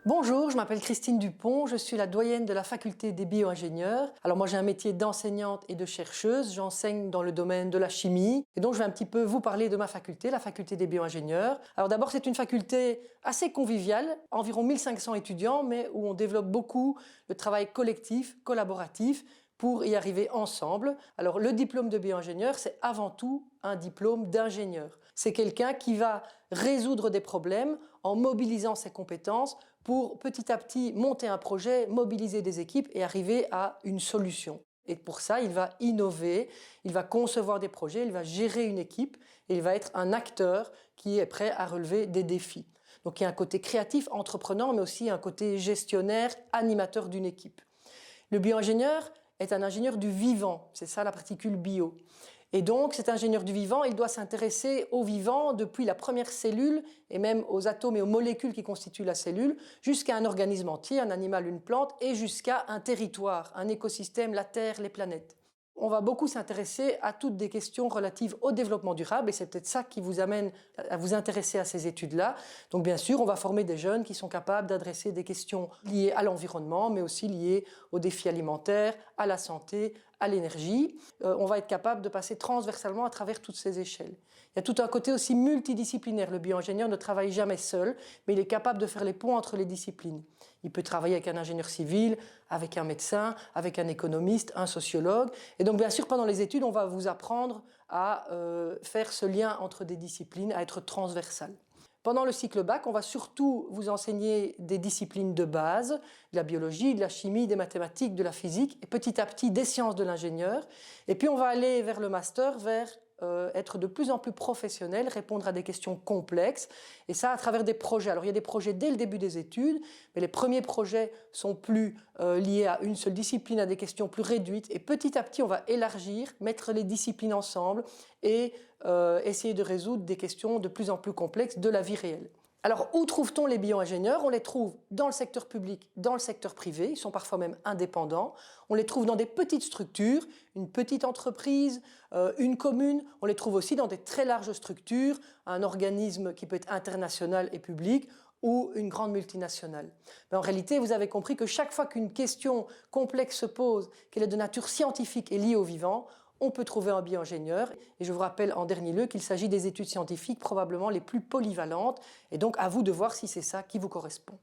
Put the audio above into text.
Bonjour, je m'appelle Christine Dupont, je suis la doyenne de la faculté des bio-ingénieurs. Alors moi j'ai un métier d'enseignante et de chercheuse, j'enseigne dans le domaine de la chimie et donc je vais un petit peu vous parler de ma faculté, la faculté des bio-ingénieurs. Alors d'abord c'est une faculté assez conviviale, environ 1500 étudiants, mais où on développe beaucoup le travail collectif, collaboratif, pour y arriver ensemble. Alors le diplôme de bio-ingénieur, c'est avant tout un diplôme d'ingénieur. C'est quelqu'un qui va résoudre des problèmes en mobilisant ses compétences pour petit à petit monter un projet, mobiliser des équipes et arriver à une solution. Et pour ça, il va innover, il va concevoir des projets, il va gérer une équipe et il va être un acteur qui est prêt à relever des défis. Donc il y a un côté créatif, entreprenant, mais aussi un côté gestionnaire, animateur d'une équipe. Le bio-ingénieur est un ingénieur du vivant, c'est ça la particule bio. Et donc cet ingénieur du vivant, il doit s'intéresser au vivant depuis la première cellule et même aux atomes et aux molécules qui constituent la cellule, jusqu'à un organisme entier, un animal, une plante, et jusqu'à un territoire, un écosystème, la Terre, les planètes. On va beaucoup s'intéresser à toutes des questions relatives au développement durable et c'est peut-être ça qui vous amène à vous intéresser à ces études-là. Donc bien sûr, on va former des jeunes qui sont capables d'adresser des questions liées à l'environnement, mais aussi liées aux défis alimentaires, à la santé, à l'énergie. On va être capable de passer transversalement à travers toutes ces échelles. Il y a tout un côté aussi multidisciplinaire. Le bio-ingénieur ne travaille jamais seul, mais il est capable de faire les ponts entre les disciplines. Il peut travailler avec un ingénieur civil, avec un médecin, avec un économiste, un sociologue. Et donc bien sûr, pendant les études, on va vous apprendre à faire ce lien entre des disciplines, à être transversal. Pendant le cycle bac, on va surtout vous enseigner des disciplines de base, de la biologie, de la chimie, des mathématiques, de la physique, et petit à petit des sciences de l'ingénieur. Et puis on va aller vers le master, vers être de plus en plus professionnel, répondre à des questions complexes, et ça à travers des projets. Alors il y a des projets dès le début des études, mais les premiers projets sont plus liés à une seule discipline, à des questions plus réduites, et petit à petit on va élargir, mettre les disciplines ensemble et essayer de résoudre des questions de plus en plus complexes de la vie réelle. Alors, où trouve-t-on les bio-ingénieurs? On les trouve dans le secteur public, dans le secteur privé, ils sont parfois même indépendants. On les trouve dans des petites structures, une petite entreprise, une commune. On les trouve aussi dans des très larges structures, un organisme qui peut être international et public, ou une grande multinationale. Mais en réalité, vous avez compris que chaque fois qu'une question complexe se pose, qu'elle est de nature scientifique et liée au vivant, on peut trouver un bio-ingénieur. Et je vous rappelle en dernier lieu qu'il s'agit des études scientifiques probablement les plus polyvalentes. Et donc à vous de voir si c'est ça qui vous correspond.